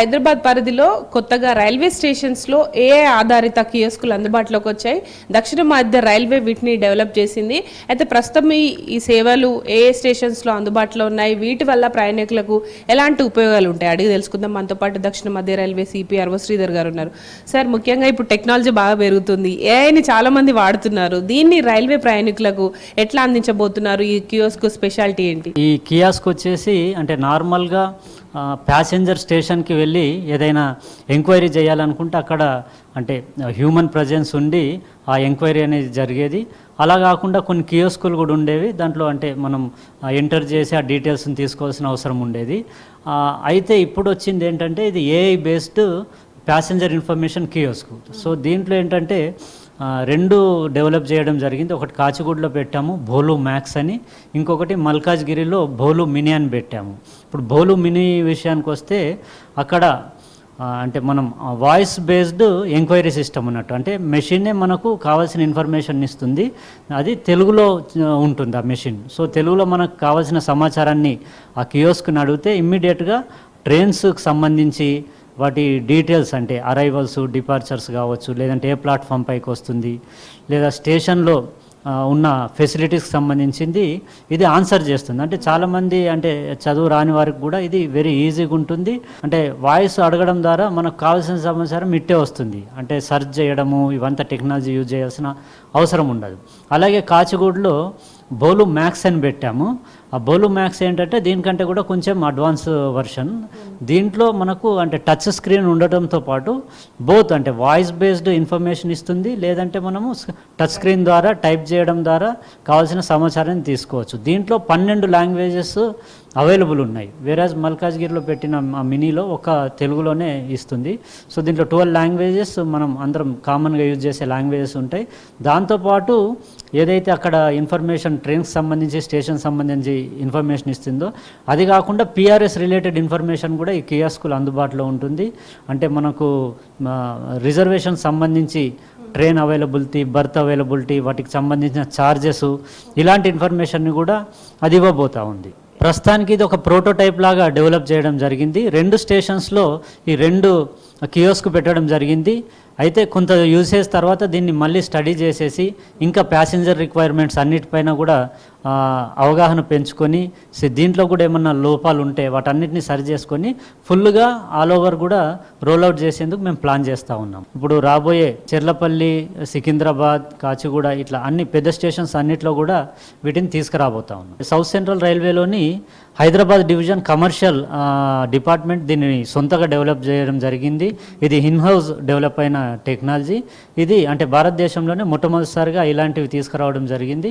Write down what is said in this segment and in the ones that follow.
హైదరాబాద్ పరిధిలో కొత్తగా railway స్టేషన్స్లో AI ఆధారిత కియోస్కులు అందుబాటులోకి వచ్చాయి. దక్షిణ మధ్య రైల్వే వీటిని డెవలప్ చేసింది. అయితే ప్రస్తుతం ఈ సేవలు ఏ స్టేషన్స్లో అందుబాటులో ఉన్నాయి, వీటి వల్ల ప్రయాణికులకు ఎలాంటి ఉపయోగాలు ఉంటాయి అడిగి తెలుసుకుందాం. మనతో పాటు దక్షిణ మధ్య రైల్వే సిపి శ్రీధర్ గారు ఉన్నారు. సార్, ముఖ్యంగా ఇప్పుడు టెక్నాలజీ బాగా పెరుగుతుంది, ఏఐని చాలా మంది వాడుతున్నారు. దీన్ని రైల్వే ప్రయాణికులకు ఎట్లా అందించబోతున్నారు? ఈ కియోస్క్ స్పెషాలిటీ ఏంటి? ఈ కియాస్క్ వచ్చేసి అంటే నార్మల్గా ప్యాసింజర్ స్టేషన్కి వెళ్ళి ఏదైనా ఎంక్వైరీ చేయాలనుకుంటే అక్కడ అంటే హ్యూమన్ ప్రజెన్స్ ఉండి ఆ ఎంక్వైరీ అనేది జరిగేది. అలా కాకుండా కొన్ని కియోస్కులు కూడా ఉండేవి. దాంట్లో అంటే మనం ఎంటర్ చేసి ఆ డీటెయిల్స్ని తీసుకోవాల్సిన అవసరం ఉండేది. అయితే ఇప్పుడు వచ్చింది ఏంటంటే ఇది AI based passenger information kiosk. So దీంట్లో ఏంటంటే రెండు డెవలప్ చేయడం జరిగింది. ఒకటి కాచిగూడలో పెట్టాము, భోలు మ్యాక్స్ అని. ఇంకొకటి మల్కాజ్గిరిలో భోలు మినీ అని పెట్టాము. ఇప్పుడు భోలు మినీ విషయానికి వస్తే అక్కడ అంటే మనం వాయిస్ బేస్డ్ ఎంక్వైరీ సిస్టమ్ ఉన్నట్టు, అంటే మెషినే మనకు కావాల్సిన ఇన్ఫర్మేషన్ ఇస్తుంది. అది తెలుగులో ఉంటుంది ఆ మెషిన్. సో తెలుగులో మనకు కావాల్సిన సమాచారాన్ని ఆ కియోస్క్ని అడిగితే ఇమ్మీడియట్గా ట్రైన్స్కి సంబంధించి వాటి డీటెయిల్స్ అంటే అరైవల్స్, డిపార్చర్స్ కావచ్చు, లేదంటే ఏ ప్లాట్ఫామ్ పైకి వస్తుంది, లేదా స్టేషన్లో ఉన్న ఫెసిలిటీస్కి సంబంధించింది ఇది ఆన్సర్ చేస్తుంది. అంటే చాలామంది అంటే చదువు రాని వారికి కూడా ఇది వెరీ ఈజీగా ఉంటుంది. అంటే వాయిస్ అడగడం ద్వారా మనకు కావాల్సిన సమాచారం ఇట్టే వస్తుంది. అంటే సెర్చ్ చేయడము ఇవంతా టెక్నాలజీ యూజ్ చేయాల్సిన అవసరం ఉండదు. అలాగే కాచిగూడలో భోలు మ్యాక్స్ అని పెట్టాము. ఆ భోలు మ్యాక్స్ ఏంటంటే దీనికంటే కూడా కొంచెం అడ్వాన్స్ వర్షన్. దీంట్లో మనకు అంటే టచ్ స్క్రీన్ ఉండటంతో పాటు బోత్ అంటే వాయిస్ బేస్డ్ ఇన్ఫర్మేషన్ ఇస్తుంది, లేదంటే మనము టచ్ స్క్రీన్ ద్వారా టైప్ చేయడం ద్వారా కావాల్సిన సమాచారాన్ని తీసుకోవచ్చు. దీంట్లో 12 లాంగ్వేజెస్ అవైలబుల్ ఉన్నాయి. వేరేజ్ మల్కాజ్గిరిలో పెట్టిన మినీలో ఒక తెలుగులోనే ఇస్తుంది. సో దీంట్లో 12 లాంగ్వేజెస్ మనం అందరం కామన్గా యూజ్ చేసే లాంగ్వేజెస్ ఉంటాయి. దాంతోపాటు ఏదైతే అక్కడ ఇన్ఫర్మేషన్ ట్రైన్కి సంబంధించి స్టేషన్ సంబంధించి ఇన్ఫర్మేషన్ ఇస్తుందో అది కాకుండా పిఆర్ఎస్ రిలేటెడ్ ఇన్ఫర్మేషన్ కూడా ఈ కియాస్కులు అందుబాటులో ఉంటుంది. అంటే మనకు రిజర్వేషన్ సంబంధించి ట్రైన్ అవైలబిలిటీ, బర్త్ అవైలబిలిటీ, వాటికి సంబంధించిన ఛార్జెస్, ఇలాంటి ఇన్ఫర్మేషన్ని కూడా అది ఇవ్వబోతూ ఉంది. ప్రస్తుతానికి ఇది ఒక ప్రోటోటైప్ లాగా డెవలప్ చేయడం జరిగింది. 2 స్టేషన్స్లో ఈ 2 కియోస్క్ పెట్టడం జరిగింది. అయితే కొంత యూసేజ్ తర్వాత దీన్ని మళ్ళీ స్టడీ చేసేసి ఇంకా ప్యాసింజర్ రిక్వైర్మెంట్స్ అన్నిటిపైన కూడా అవగాహన పెంచుకొని దీంట్లో కూడా ఏమన్నా లోపాలు ఉంటే వాటన్నిటిని సరి చేసుకొని ఫుల్గా ఆల్ ఓవర్ కూడా రోల్అవుట్ చేసేందుకు మేము ప్లాన్ చేస్తూ ఉన్నాం. ఇప్పుడు రాబోయే చెర్లపల్లి, సికింద్రాబాద్, కాచిగూడ ఇట్లా అన్ని పెద్ద స్టేషన్స్ అన్నిట్లో కూడా వీటిని తీసుకురాబోతా ఉన్నాం. సౌత్ సెంట్రల్ రైల్వేలోని హైదరాబాద్ డివిజన్ కమర్షియల్ డిపార్ట్మెంట్ దీన్ని సొంతగా డెవలప్ చేయడం జరిగింది. ఇది ఇన్హౌస్ డెవలప్ అయిన టెక్నాలజీ. ఇది అంటే భారతదేశంలోనే మొట్టమొదటిసారిగా ఇలాంటివి తీసుకురావడం జరిగింది.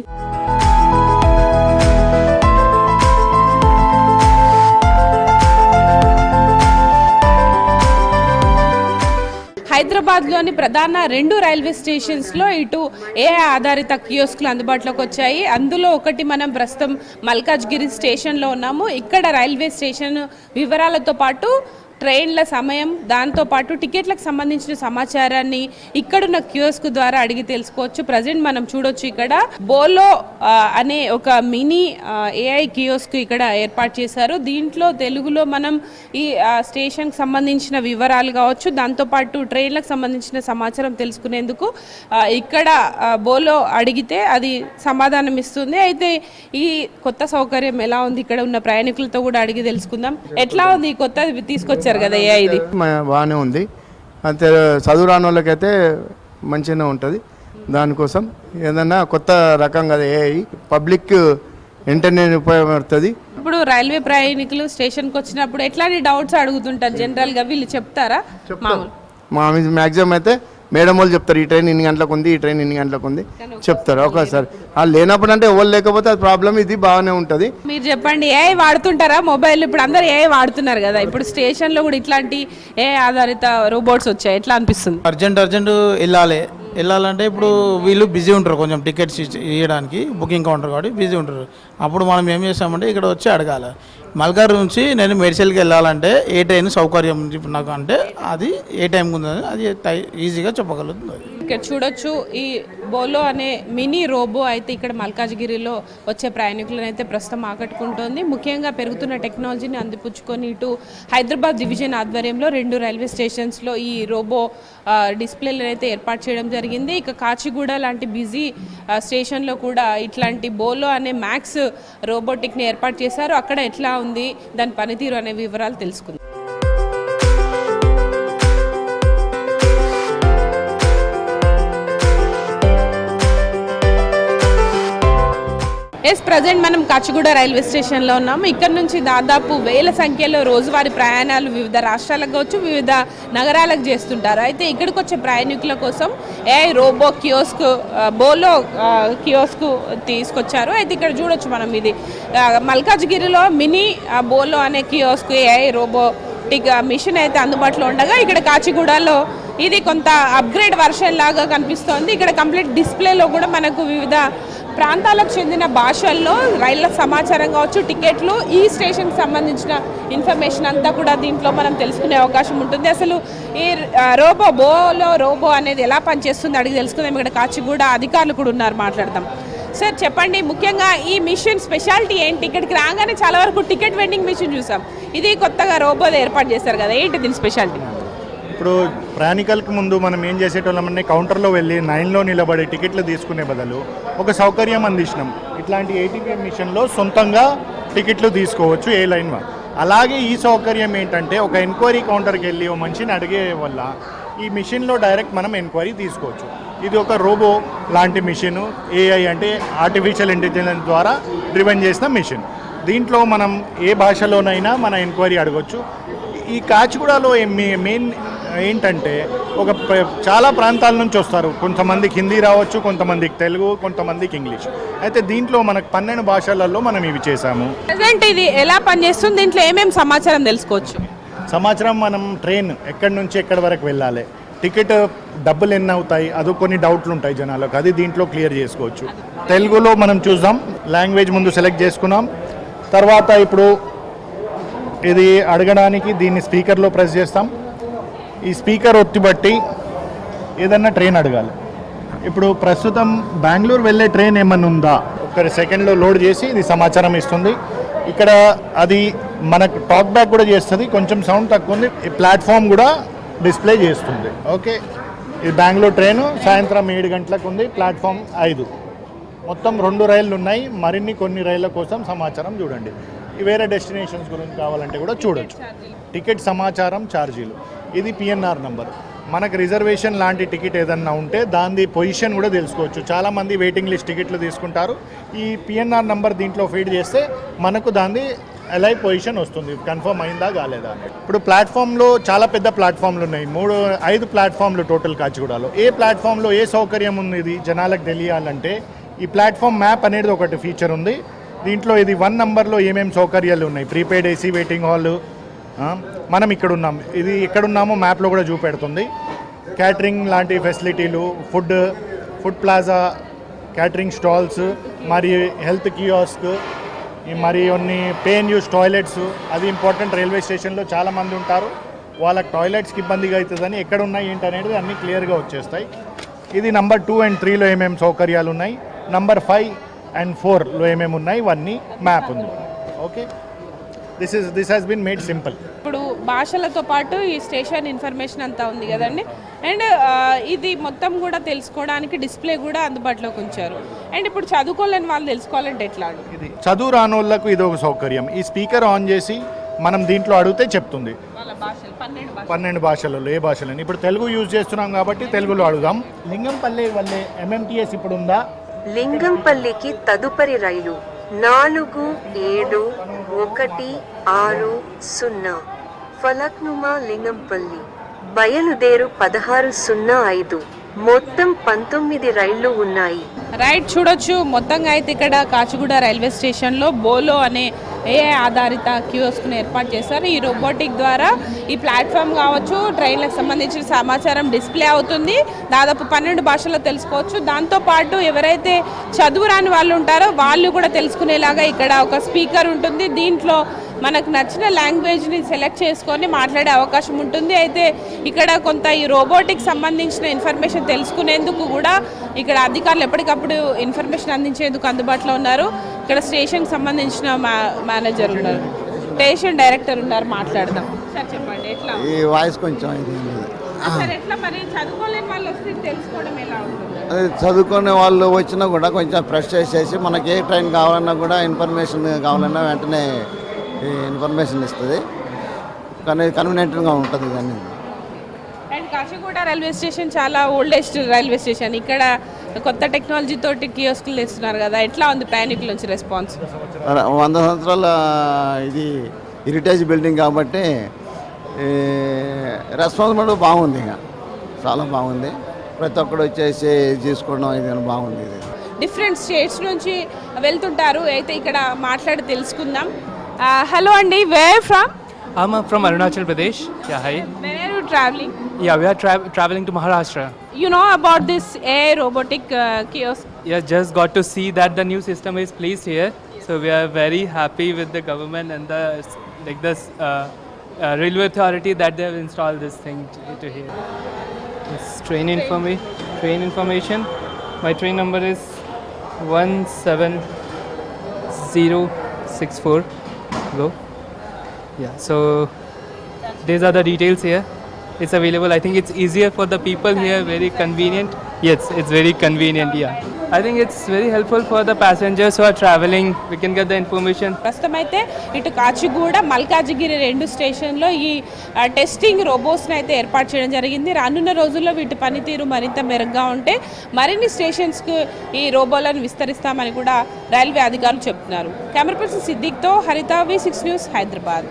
హైదరాబాద్లోని ప్రధాన 2 రైల్వే స్టేషన్స్లో ఇటు ఏఐ ఆధారిత కియోస్క్లు అందుబాటులోకి వచ్చాయి. అందులో ఒకటి మనం ప్రస్తుతం మల్కాజ్గిరి స్టేషన్లో ఉన్నాము. ఇక్కడ రైల్వే స్టేషన్ వివరాలతో పాటు ట్రైన్ల సమయం, దాంతోపాటు టికెట్లకు సంబంధించిన సమాచారాన్ని ఇక్కడున్న కియోస్క్ ద్వారా అడిగి తెలుసుకోవచ్చు. ప్రజెంట్ మనం చూడొచ్చు ఇక్కడ బోలో అనే ఒక మినీ ఏఐ కియోస్క్ ఇక్కడ ఏర్పాటు చేశారు. దీంట్లో తెలుగులో మనం ఈ స్టేషన్కి సంబంధించిన వివరాలు కావచ్చు, దాంతోపాటు ట్రైన్లకు సంబంధించిన సమాచారం తెలుసుకునేందుకు ఇక్కడ బోలో అడిగితే అది సమాధానం ఇస్తుంది. అయితే ఈ కొత్త సౌకర్యం ఎలా ఉంది, ఇక్కడ ఉన్న ప్రయాణికులతో కూడా అడిగి తెలుసుకుందాం. ఎట్లా ఉంది ఈ కొత్త తీసుకొచ్చారు కదా ఏఐ? ఇది బాగానే ఉంది. అంతే చదువు రాని వాళ్ళకైతే మంచిగానే ఉంటుంది. దానికోసం ఏదన్నా కొత్త రకం కదా ఏఐ, పబ్లిక్ వెంటనే ఉపయోగపడుతుంది. ఇప్పుడు రైల్వే ప్రయాణికులు స్టేషన్కి వచ్చినప్పుడు ఎట్లాంటి డౌట్స్ అడుగుతుంటారు జనరల్గా, వీళ్ళు చెప్తారా? మ్యాక్సిమం అయితే మేడం వాళ్ళు చెప్తారు, ఈ ట్రైన్ ఇన్ని గంటలకు ఉంది, ఈ ట్రైన్ ఇన్ని గంటలకు ఉంది చెప్తారు. ఒకసారి లేనప్పుడు అంటే ఎవరు లేకపోతే అది ప్రాబ్లం. ఇది బాగానే ఉంటుంది. మీరు చెప్పండి, ఏఐ వాడుతుంటారా మొబైల్? ఇప్పుడు అందరు ఏఐ వాడుతున్నారు కదా, ఇప్పుడు స్టేషన్లో కూడా ఇట్లాంటి ఏఐ ఆధారిత రోబోట్స్ వచ్చాయి, ఎట్లా అనిపిస్తుంది? అర్జెంట్ వెళ్ళాలంటే ఇప్పుడు వీళ్ళు బిజీ ఉంటారు, కొంచెం టికెట్స్ ఇవ్వడానికి బుకింగ్ కౌంటర్ కాబట్టి బిజీ ఉంటారు. అప్పుడు మనం ఏం చేస్తామంటే ఇక్కడ వచ్చి అడగాలి. మల్కార్ నుంచి నేను మెడిసిల్కి వెళ్ళాలంటే ఏ ట్రైన్ సౌకర్యం నాకు అంటే అది ఏ టైంకి ఉందని అది ఈజీగా చెప్పగలుగుతుంది. ఇక్కడ చూడొచ్చు ఈ బోలో అనే మినీ రోబో అయితే ఇక్కడ మల్కాజ్గిరిలో వచ్చే ప్రయాణికులను అయితే ప్రస్తుతం ఆకట్టుకుంటోంది. ముఖ్యంగా పెరుగుతున్న టెక్నాలజీని అందిపుచ్చుకొని ఇటు హైదరాబాద్ డివిజన్ ఆధ్వర్యంలో 2 రైల్వే స్టేషన్స్లో ఈ రోబో డిస్ప్లేలను అయితే ఏర్పాటు చేయడం జరిగింది. ఇక కాచిగూడ లాంటి బిజీ స్టేషన్లో కూడా ఇట్లాంటి బోలో అనే మ్యాక్స్ రోబోటిక్ని ఏర్పాటు చేశారు. అక్కడ ఎట్లా ఉంది దాని పనితీరు అనే వివరాలు తెలుసుకుందాం. ప్రజెంట్ మనం కాచిగూడ రైల్వే స్టేషన్లో ఉన్నాము. ఇక్కడ నుంచి దాదాపు వేల సంఖ్యలో రోజువారీ ప్రయాణాలు వివిధ రాష్ట్రాలకు కావచ్చు, వివిధ నగరాలకు చేస్తుంటారు. అయితే ఇక్కడికి వచ్చే ప్రయాణికుల కోసం ఏఐ రోబో కియోస్క్ బోలో కియోస్క్ తీసుకొచ్చారు. అయితే ఇక్కడ చూడొచ్చు మనం ఇది మల్కాజ్గిరిలో మినీ బోలో అనే కియోస్క్ ఏఐ రోబోటిక్ మిషన్ అయితే అందుబాటులో ఉండగా ఇక్కడ కాచిగూడలో ఇది కొంత అప్గ్రేడ్ వర్షన్ లాగా కనిపిస్తోంది. ఇక్కడ కంప్లీట్ డిస్ప్లేలో కూడా మనకు వివిధ ప్రాంతాలకు చెందిన భాషల్లో రైళ్ల సమాచారం కావచ్చు, టికెట్లు, ఈ స్టేషన్కి సంబంధించిన ఇన్ఫర్మేషన్ అంతా కూడా దీంట్లో మనం తెలుసుకునే అవకాశం ఉంటుంది. అసలు ఈ రోబో అనేది ఎలా పనిచేస్తుంది అడిగి తెలుసుకుందాం. ఇక్కడ కాచిగూడ అధికారులు కూడా ఉన్నారు, మాట్లాడదాం. సార్ చెప్పండి, ముఖ్యంగా ఈ మిషన్ స్పెషాలిటీ ఏంటి? ఇక్కడికి రాగానే చాలా వరకు టికెట్ వెండింగ్ మిషన్ చూసాం, ఇది కొత్తగా రోబో ఏర్పాటు చేశారు కదా, ఏంటి దీని స్పెషాలిటీ? ఇప్పుడు ప్రయాణికులకు ముందు మనం ఏం చేసేటోళ్ళమని కౌంటర్లో వెళ్ళి లైన్లో నిలబడి టికెట్లు తీసుకునే బదులు ఒక సౌకర్యం అందించినాం. ఇట్లాంటి ఏటీపీఎం మిషన్లో సొంతంగా టికెట్లు తీసుకోవచ్చు ఏ లైన్ వల్ల. అలాగే ఈ సౌకర్యం ఏంటంటే ఒక ఎంక్వైరీ కౌంటర్కి వెళ్ళి ఓ మనిషిని అడిగే వల్ల ఈ మిషన్లో డైరెక్ట్ మనం ఎంక్వైరీ తీసుకోవచ్చు. ఇది ఒక రోబో లాంటి మిషన్, ఏఐ అంటే ఆర్టిఫిషియల్ ఇంటెలిజెన్స్ ద్వారా డ్రివెన్ చేసిన మిషన్. దీంట్లో మనం ఏ భాషలోనైనా మన ఎంక్వైరీ అడగొచ్చు. ఈ కాచిగూడలో మెయిన్ ఏంటంటే చాలా ప్రాంతాల నుంచి వస్తారు. కొంతమందికి హిందీ రావచ్చు, కొంతమందికి తెలుగు, కొంతమందికి ఇంగ్లీష్. అయితే దీంట్లో మనకు 12 భాషలలో మనం ఇవి చేసాము. ప్రజెంట్ ఇది ఎలా పనిచేస్తుంది, దీంట్లో ఏమేమి సమాచారం తెలుసుకోవచ్చు? సమాచారం మనం ట్రైన్ ఎక్కడి నుంచి ఎక్కడి వరకు వెళ్ళాలి, టికెట్ డబ్బులు ఎన్ని అవుతాయి, అది కొన్ని డౌట్లు ఉంటాయి జనాలకు, అది దీంట్లో క్లియర్ చేసుకోవచ్చు. తెలుగులో మనం చూద్దాం, లాంగ్వేజ్ ముందు సెలెక్ట్ చేసుకున్నాం. తర్వాత ఇప్పుడు ఇది అడగడానికి దీన్ని స్పీకర్లో ప్రెస్ చేస్తాం. ఈ స్పీకర్ ఒత్తిబట్టి ఏదన్నా ట్రైన్ అడగాలి. ఇప్పుడు ప్రస్తుతం బెంగళూరు వెళ్ళే ట్రైన్ ఏమన్నా ఉందా, ఒక సెకండ్లో లోడ్ చేసి ఇది సమాచారం ఇస్తుంది. ఇక్కడ అది మనకు టాక్ బ్యాక్ కూడా చేస్తుంది. కొంచెం సౌండ్ తక్కువ ఉంది, ఈ ప్లాట్ఫామ్ కూడా డిస్ప్లే చేస్తుంది. ఓకే, ఇది బెంగళూరు ట్రైను సాయంత్రం 7 గంటలకు ఉంది, ప్లాట్ఫామ్ 5. మొత్తం 2 రైళ్ళు ఉన్నాయి. మరిన్ని కొన్ని రైళ్ళ కోసం సమాచారం చూడండి. వేరే డెస్టినేషన్స్ గురించి కావాలంటే కూడా చూడొచ్చు. టికెట్ సమాచారం, ఛార్జీలు, ఇది పిఎన్ఆర్ నంబర్. మనకు రిజర్వేషన్ లాంటి టికెట్ ఏదన్నా ఉంటే దాని పొజిషన్ కూడా తెలుసుకోవచ్చు. చాలామంది వెయిటింగ్ లిస్ట్ టికెట్లు తీసుకుంటారు. ఈ పిఎన్ఆర్ నంబర్ దీంట్లో ఫీడ్ చేస్తే మనకు దాని లైవ్ పొజిషన్ వస్తుంది, కన్ఫర్మ్ అయిందా కాలేదా అని. ఇప్పుడు ప్లాట్ఫామ్లో చాలా పెద్ద ప్లాట్ఫామ్లు ఉన్నాయి, 5 ప్లాట్ఫామ్లు టోటల్ కాచిగూడలో. ఏ ప్లాట్ఫామ్లో ఏ సౌకర్యం ఉంది ఇది జనాలకు తెలియాలంటే ఈ ప్లాట్ఫామ్ మ్యాప్ అనేది ఒకటి ఫీచర్ ఉంది. దీంట్లో ఇది 1 నంబర్లో ఏమేమి సౌకర్యాలు ఉన్నాయి, ప్రీపెయిడ్ ఏసీ వెయిటింగ్ హాల్, మనం ఇక్కడ ఉన్నాం, ఇది ఎక్కడున్నామో మ్యాప్లో కూడా చూపెడుతుంది. క్యాటరింగ్ లాంటి ఫెసిలిటీలు, ఫుడ్ ప్లాజా, క్యాటరింగ్ స్టాల్స్, మరియు హెల్త్ కియోస్క్, మరి కొన్ని పే అండ్ యూస్ టాయిలెట్స్. అది ఇంపార్టెంట్, రైల్వే స్టేషన్లో చాలామంది ఉంటారు, వాళ్ళకి టాయిలెట్స్కి ఇబ్బందిగా అవుతుందని ఎక్కడ ఉన్నాయి ఏంటి అనేది అన్నీ క్లియర్గా వచ్చేస్తాయి. ఇది నంబర్ 2 and 3లో ఏమేమి సౌకర్యాలు ఉన్నాయి, నంబర్ 5 and 4లో ఏమేమి ఉన్నాయి ఇవన్నీ మ్యాప్ ఉంది. Okay, this has been made simple. ఇప్పుడు భాషలతో పాటు ఈ స్టేషన్ ఇన్ఫర్మేషన్ అంతా ఉంది కదండి, అండ్ ఇది మొత్తం కూడా తెలుసుకోవడానికి డిస్ప్లే కూడా అందుబాటులోకి ఉంచారు. అండ్ ఇప్పుడు చదువుకోలేని వాళ్ళు తెలుసుకోవాలంటే ఎట్లా? ఇది చదువు రాని వాళ్ళకు ఇది ఒక సౌకర్యం. ఈ స్పీకర్ ఆన్ చేసి మనం దీంట్లో అడిగితే చెప్తుంది 12 భాషలలో ఏ భాషలని. ఇప్పుడు తెలుగు యూజ్ చేస్తున్నాం కాబట్టి తెలుగులో అడుగుదాం. లింగంపల్లి వల్లే ఎంఎంటీఎస్ ఇప్పుడు ఉందా? లింగంపల్లికి తదుపరి రైలు 4716 ఫలక్నుమా లింగంపల్లి బయలుదేరు 16:05. మొత్తం 19 రైళ్లు ఉన్నాయి. రైట్, చూడొచ్చు. మొత్తంగా అయితే ఇక్కడ కాచిగూడ రైల్వే స్టేషన్లో బోలో అనే ఏఐ ఆధారిత కియోస్క్ను ఏర్పాటు చేశారు. ఈ రోబోటిక్ ద్వారా ఈ ప్లాట్ఫామ్ కావచ్చు, ట్రైన్లకు సంబంధించిన సమాచారం డిస్ప్లే అవుతుంది. దాదాపు 12 భాషల్లో తెలుసుకోవచ్చు. దాంతోపాటు ఎవరైతే చదువు రాని వాళ్ళు ఉంటారో వాళ్ళు కూడా తెలుసుకునేలాగా ఇక్కడ ఒక స్పీకర్ ఉంటుంది. దీంట్లో మనకు నచ్చిన లాంగ్వేజ్ని సెలెక్ట్ చేసుకొని మాట్లాడే అవకాశం ఉంటుంది. అయితే ఇక్కడ కొంత ఈ రోబోటిక్ సంబంధించిన ఇన్ఫర్మేషన్ తెలుసుకునేందుకు కూడా ఇక్కడ అధికారులు ఎప్పటికప్పుడు ఇన్ఫర్మేషన్ అందించేందుకు అందుబాటులో ఉన్నారు. ఇక్కడ స్టేషన్కి సంబంధించిన మేనేజర్ ఉన్నారు, స్టేషన్ డైరెక్టర్ ఉన్నారు, మాట్లాడదాం. సార్ చెప్పండి, ఎట్లా ఈ వాయిస్ కొంచెం ఇది సార్ ఎట్లా మరి చదువుకోలేని వాళ్ళు వస్తే తెలుసుకోవడం ఎలా ఉంటుంది? అది చదువుకునే వాళ్ళు వచ్చినా కూడా కొంచెం ఫ్రెష్ చేసేసి మనకి ఏ ట్రైన్ కావాలన్నా కూడా ఇన్ఫర్మేషన్ కావాలన్నా వెంటనే ఈ ఇన్ఫర్మేషన్ ఇస్తుంది. కానీ కన్వీనియంట్గా ఉంటుంది. కానీ అండ్ కాచిగూడ రైల్వే స్టేషన్ చాలా ఓల్డెస్ట్ రైల్వే స్టేషన్. ఇక్కడ కొత్త టెక్నాలజీ తోటి కియోస్కులు ఇస్తున్నారు కదా, ఎట్లా ఉంది ప్రయాణికుల నుంచి రెస్పాన్స్? 100 సంవత్సరాల ఇది హెరిటేజ్ బిల్డింగ్ కాబట్టి రెస్పాన్స్ బాగుంది. ఇంకా చాలా బాగుంది. ప్రతి ఒక్కరు వచ్చేసి తీసుకోవడం ఇది బాగుంది. ఇది డిఫరెంట్ స్టేట్స్ నుంచి వెళ్తుంటారు, అయితే ఇక్కడ మాట్లాడి తెలుసుకుందాం. హలో అండి, where from? I'm from Arunachal Pradesh. Yeah, hi. Where are you traveling? Yeah, we are traveling to Maharashtra. You know about this AI robotic kiosk? Yeah, just got to see that the new system is placed here. So we are very happy with the government and the railway authority that they have installed this thing to here. It's train information. My train number is 17064. Go. Yeah, so these are the details here. It's available. I think it's easier for the people here, very convenient. Yes, it's very convenient, yeah. I think it's very helpful for the passengers who are traveling. We can get the information. ప్రస్తుతం అయితే ఇటు కాచిగూడ, మల్కాజిగిరి 2 స్టేషన్లో ఈ testing రోబోట్స్ని అయితే ఏర్పాటు చేయడం జరిగింది. రానున్న రోజుల్లో వీటి పనితీరు మరింత మెరుగ్గా ఉంటే మరిన్ని స్టేషన్స్కు ఈ రోబోలను విస్తరిస్తామని కూడా రైల్వే అధికారులు చెబుతున్నారు. కెమెరా పర్సన్ సిద్దిక్తో హరిత, V6 న్యూస్, హైదరాబాద్.